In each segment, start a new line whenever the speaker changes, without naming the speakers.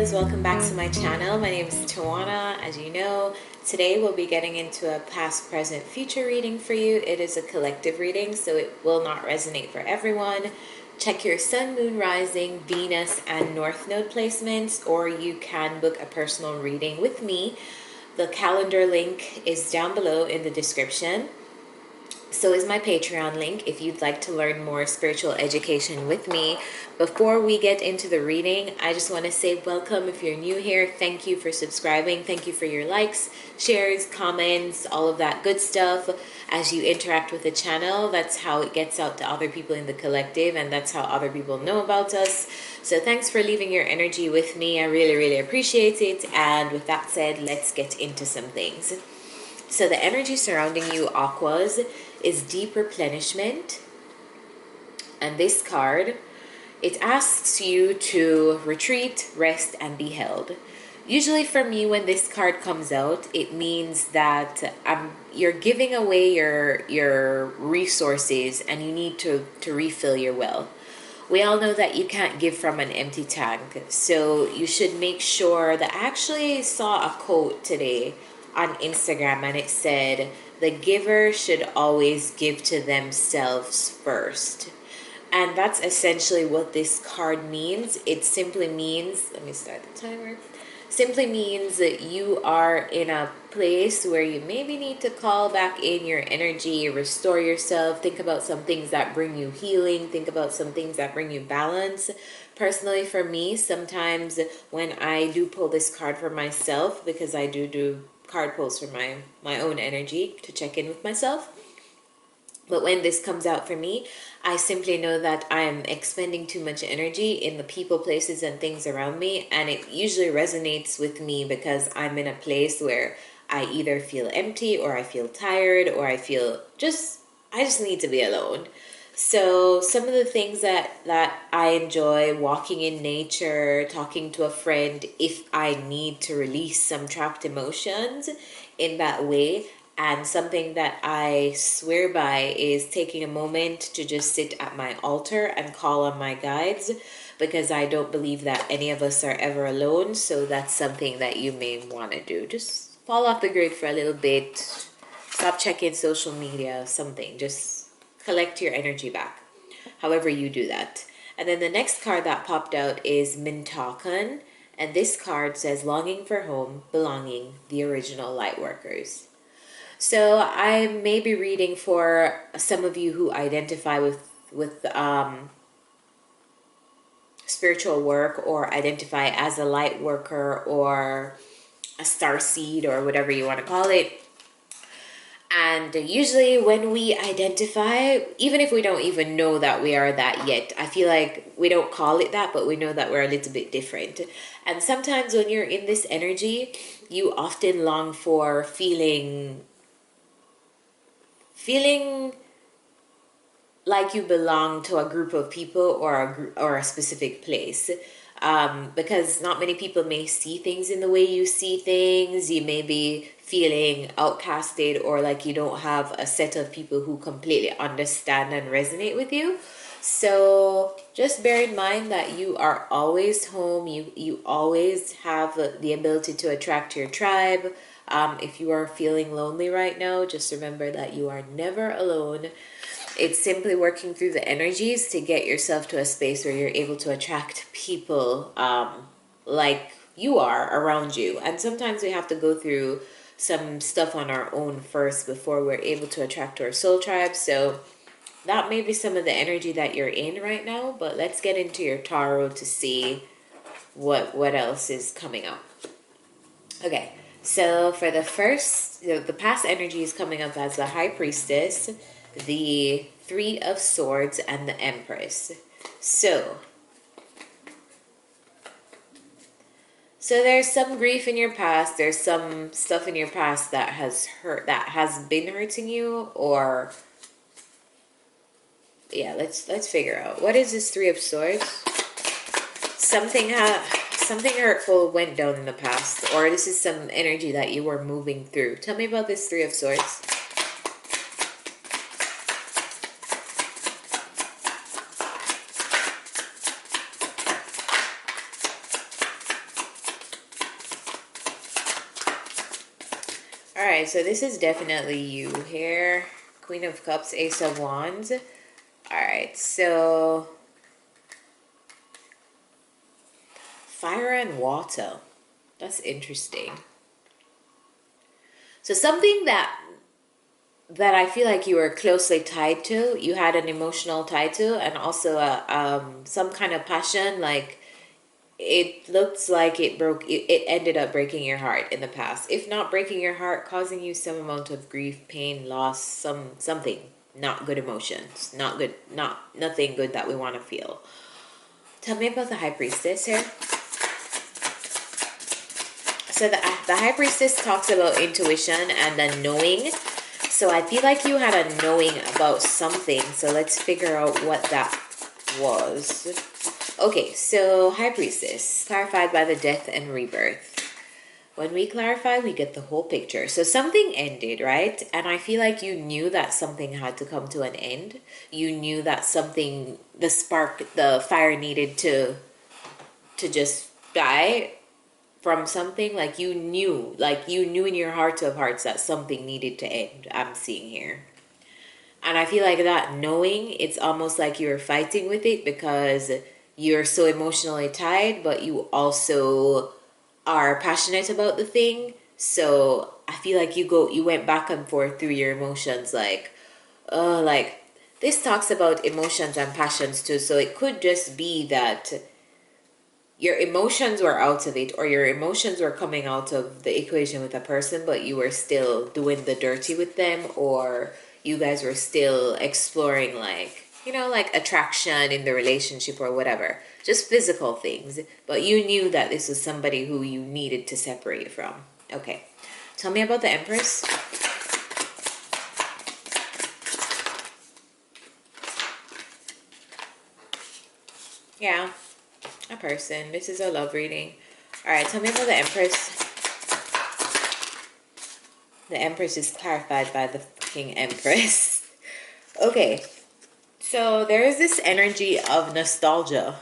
Aquas, welcome back to my channel. My name is Tawana. As you know, today we'll be getting into a past, present, future reading for you. It is a collective reading, so it will not resonate for everyone. Check your sun, moon, rising, Venus, and north node placements, or you can book a personal reading with me. The calendar link is down below in the description. So is my Patreon link if you'd like to learn more spiritual education with me. Before we get into the reading, I just want to say welcome if you're new here. Thank you for subscribing. Thank you for your likes, shares, comments, all of that good stuff. As you interact with the channel, that's how it gets out to other people in the collective, and that's how other people know about us. So thanks for leaving your energy with me. I really, really appreciate it. And with that said, let's get into some things. So the energy surrounding you, Aquas, is deep replenishment. And this card, it asks you to retreat, rest, and be held. Usually for me, when this card comes out, it means that you're giving away your resources and you need to refill your well. We all know that you can't give from an empty tank. So you should make sure that I actually saw a quote today on Instagram, and it said, the giver should always give to themselves first. And that's essentially what this card means. It simply means, let me start the timer. Simply means that you are in a place where you maybe need to call back in your energy, restore yourself, think about some things that bring you healing, think about some things that bring you balance. Personally, for me, sometimes when I do pull this card for myself, because I do card pulls for my own energy to check in with myself. But when this comes out for me, I simply know that I'm expending too much energy in the people, places, and things around me. And it usually resonates with me because I'm in a place where I either feel empty or I feel tired or I just need to be alone. So some of the things that I enjoy, walking in nature, talking to a friend if I need to release some trapped emotions in that way. And something that I swear by is taking a moment to just sit at my altar and call on my guides, because I don't believe that any of us are ever alone. So that's something that you may want to do. Just fall off the grid for a little bit. Stop checking social media, something. Just collect your energy back, however you do that. And then the next card that popped out is Mintakan. And this card says, longing for home, belonging, the original lightworkers. So I may be reading for some of you who identify with spiritual work, or identify as a light worker or a starseed or whatever you want to call it. And usually when we identify, even if we don't even know that we are that yet, I feel like we don't call it that, but we know that we're a little bit different. And sometimes when you're in this energy, you often long for feeling like you belong to a group of people or a specific place, because not many people may see things in the way you see things. You may be feeling outcasted, or like you don't have a set of people who completely understand and resonate with you. So just bear in mind that you are always home. You always have the ability to attract your tribe. If you are feeling lonely right now, just remember that you are never alone. It's simply working through the energies to get yourself to a space where you're able to attract people like you are around you. And sometimes we have to go through some stuff on our own first before we're able to attract our soul tribe. So that may be some of the energy that you're in right now, but let's get into your tarot to see what else is coming up. Okay. So for the first, the past energy is coming up as the High Priestess, the Three of Swords, and the Empress. So there's some grief in your past. There's some stuff in your past that has been hurting you, or yeah, let's figure out. What is this Three of Swords? Something hurtful went down in the past, or this is some energy that you were moving through. Tell me about this Three of Swords. All right, so this is definitely you here. Queen of Cups, Ace of Wands. All right, so fire and water. That's interesting. So something that I feel like you were closely tied to, you had an emotional tie to, and also some kind of passion. Like it looks like it ended up breaking your heart in the past. If not breaking your heart, causing you some amount of grief, pain, loss, something. Not good emotions. Not good. Nothing good that we want to feel. Tell me about the High Priestess here. So the High Priestess talks about intuition and the knowing. So I feel like you had a knowing about something. So let's figure out what that was. Okay, so High Priestess, clarified by the death and rebirth. When we clarify, we get the whole picture. So something ended, right? And I feel like you knew that something had to come to an end. You knew that something, the spark, the fire needed to just die from something. Like you knew in your heart of hearts that something needed to end. I'm seeing here. And I feel like that knowing, it's almost like you're fighting with it because you're so emotionally tied, but you also are passionate about the thing. So I feel like you went back and forth through your emotions, like this talks about emotions and passions too. So it could just be that your emotions were out of it, or your emotions were coming out of the equation with a person, but you were still doing the dirty with them, or you guys were still exploring, like, like attraction in the relationship or whatever, just physical things. But you knew that this was somebody who you needed to separate from. Okay. Tell me about the Empress. Yeah. A person. This is a love reading. All right, tell me about the Empress. The Empress is clarified by the fucking Empress. Okay, so there is this energy of nostalgia.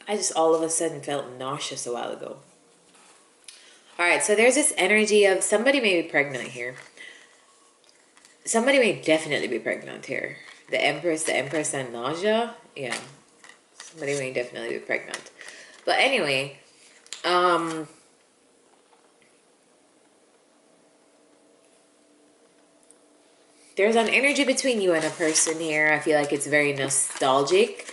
I just all of a sudden felt nauseous a while ago. All right, so there's this energy of somebody may be pregnant here. Somebody may definitely be pregnant here. The Empress, and nausea. Yeah, somebody may definitely be pregnant. But anyway, there's an energy between you and a person here. I feel like it's very nostalgic.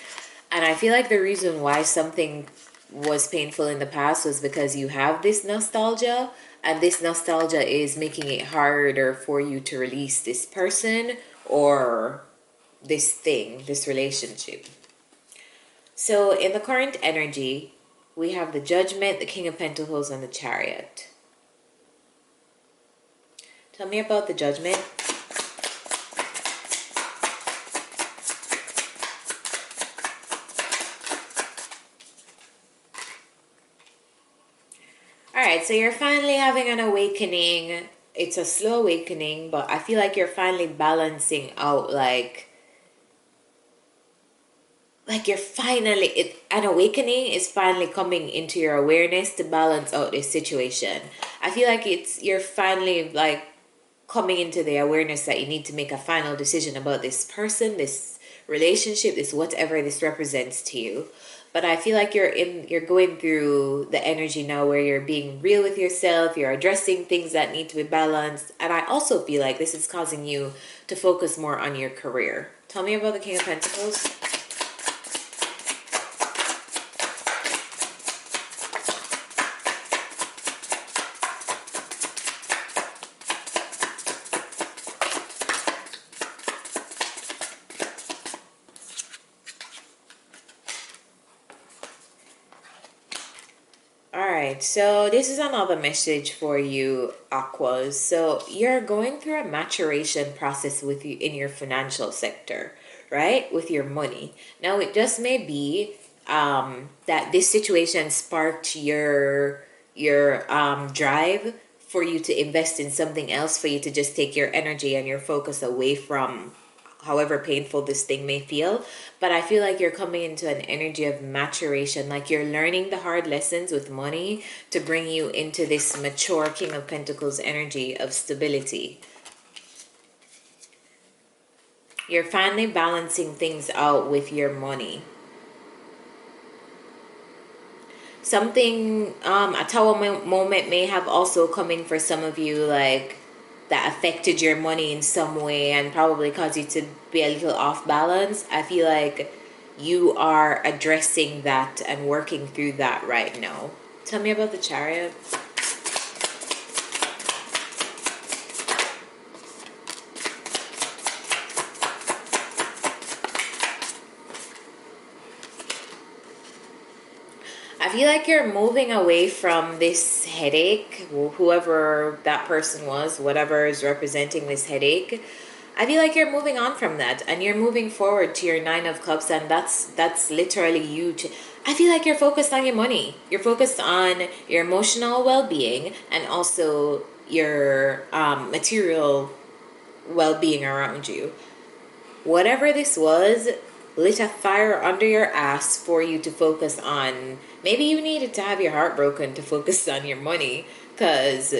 And I feel like the reason why something was painful in the past was because you have this nostalgia. And this nostalgia is making it harder for you to release this person or this thing, this relationship. So in the current energy, we have the Judgment, the King of Pentacles, and the Chariot. Tell me about the Judgment. Alright, so you're finally having an awakening. It's a slow awakening, but I feel like you're finally balancing out, like you're finally, an awakening is finally coming into your awareness to balance out this situation. I feel like you're finally like coming into the awareness that you need to make a final decision about this person, this relationship, this whatever this represents to you. But I feel like you're going through the energy now where you're being real with yourself, you're addressing things that need to be balanced. And I also feel like this is causing you to focus more on your career. Tell me about the King of Pentacles. Alright, so this is another message for you, Aquas. So you're going through a maturation process with you in your financial sector, right? With your money. Now, it just may be that this situation sparked your drive for you to invest in something else, for you to just take your energy and your focus away from however painful this thing may feel. But I feel like you're coming into an energy of maturation, like you're learning the hard lessons with money to bring you into this mature King of Pentacles energy of stability. You're finally balancing things out with your money. Something, a tower moment may have also come in for some of you, like that affected your money in some way and probably caused you to be a little off balance. I feel like you are addressing that and working through that right now. Tell me about the Chariot. I feel like you're moving away from this headache, whoever that person was, whatever is representing this headache. I feel like you're moving on from that and you're moving forward to your Nine of Cups, and that's literally you. I feel like you're focused on your money. You're focused on your emotional well-being and also your material well-being around you. Whatever this was lit a fire under your ass for you to focus on. Maybe you needed to have your heart broken to focus on your money, because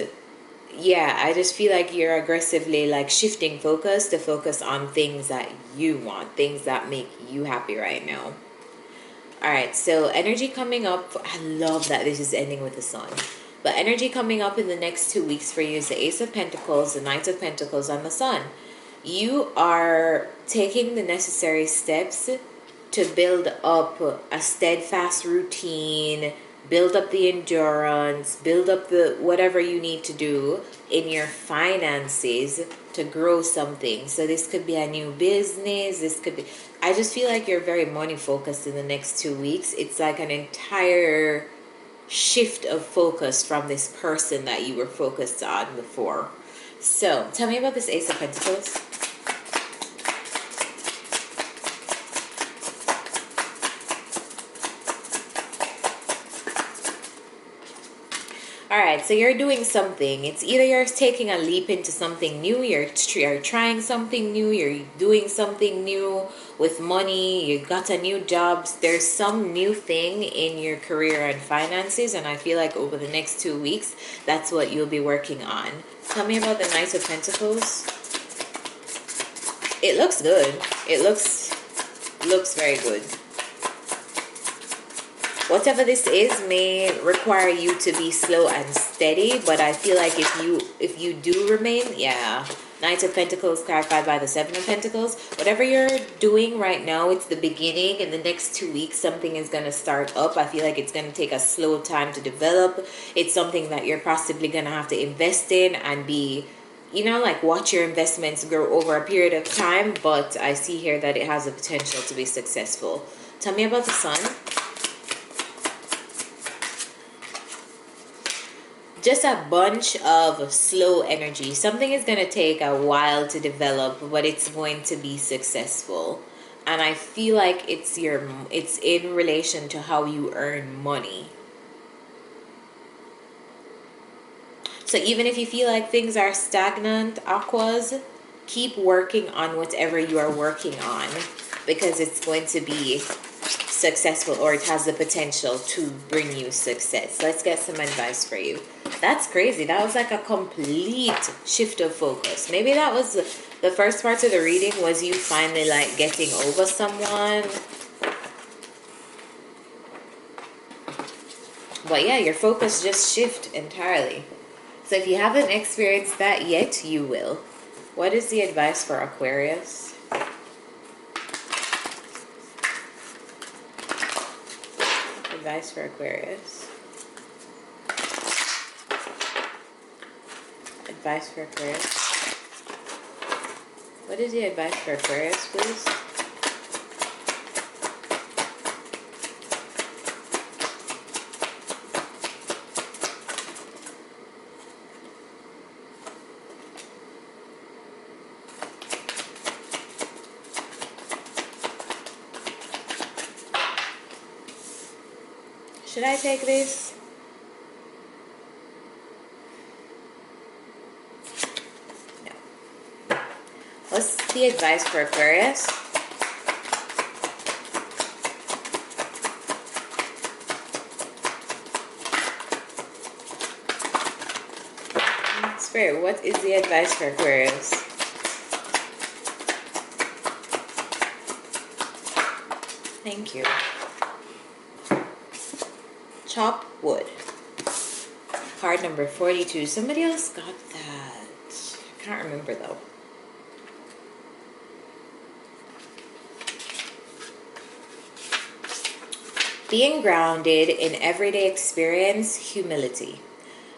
yeah, I just feel like you're aggressively like shifting focus to focus on things that you want, things that make you happy right now. All right, so energy coming up. I love that this is ending with the sun. But energy coming up in the next 2 weeks for you is the Ace of Pentacles, the Knight of Pentacles, and the Sun. You are taking the necessary steps to build up a steadfast routine, build up the endurance, build up the whatever you need to do in your finances to grow something. So this could be a new business. This could be, I just feel like you're very money focused in the next 2 weeks. It's like an entire shift of focus from this person that you were focused on before. So tell me about this Ace of Pentacles. Alright, so you're doing something. It's either you're taking a leap into something new, you're trying something new, you're doing something new with money, you got a new job. There's some new thing in your career and finances, and I feel like over the next 2 weeks, that's what you'll be working on. Tell me about the Knight of Pentacles. It looks good. It looks very good. Whatever this is may require you to be slow and steady, but I feel like if you do remain, yeah, Knight of Pentacles clarified by the Seven of Pentacles. Whatever you're doing right now, it's the beginning. In the next 2 weeks, something is going to start up. I feel like it's going to take a slow time to develop. It's something that you're possibly going to have to invest in and be, you know, like watch your investments grow over a period of time. But I see here that it has the potential to be successful. Tell me about the Sun. Just a bunch of slow energy. Something is going to take a while to develop, but it's going to be successful. And I feel like it's in relation to how you earn money. So even if you feel like things are stagnant, Aquas, keep working on whatever you are working on, because it's going to be successful, or it has the potential to bring you success. Let's get some advice for you. That's crazy. That was like a complete shift of focus. Maybe that was the first part of the reading was you finally like getting over someone. But yeah, your focus just shift entirely. So if you haven't experienced that yet, you will. What is the advice for Aquarius? Advice for Aquarius. Advice for Aquarius. What is the advice for Aquarius, please? Should I take this? the advice for Aquarius? Spirit, what is the advice for Aquarius? Thank you. Chop wood. Card number 42. Somebody else got that. I can't remember though. Being grounded in everyday experience, humility.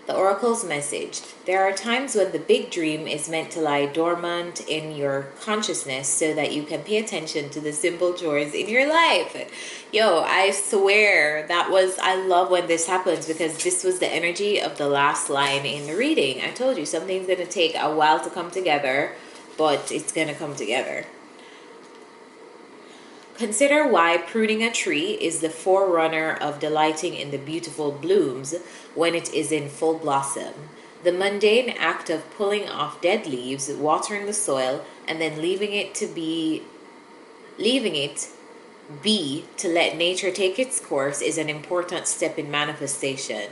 The Oracle's message. There are times when the big dream is meant to lie dormant in your consciousness so that you can pay attention to the simple joys in your life. Yo, I swear I love when this happens, because this was the energy of the last line in the reading. I told you something's going to take a while to come together, but it's going to come together. Consider why pruning a tree is the forerunner of delighting in the beautiful blooms when it is in full blossom. The mundane act of pulling off dead leaves, watering the soil, and then leaving it be to let nature take its course is an important step in manifestation.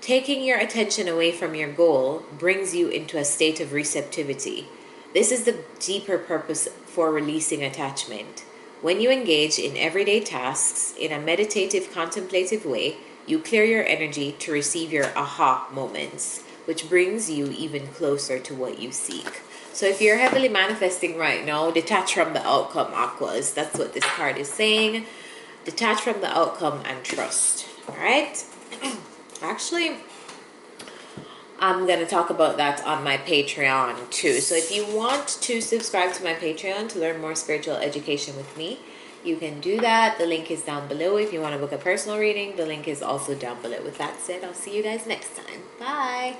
Taking your attention away from your goal brings you into a state of receptivity. This is the deeper purpose for releasing attachment. When you engage in everyday tasks in a meditative, contemplative way, you clear your energy to receive your aha moments, which brings you even closer to what you seek. So if you're heavily manifesting right now, detach from the outcome, Aquas. That's what this card is saying. Detach from the outcome and trust. All right? Actually, I'm going to talk about that on my Patreon too. So if you want to subscribe to my Patreon to learn more spiritual education with me, you can do that. The link is down below. If you want to book a personal reading, the link is also down below. With that said, I'll see you guys next time. Bye.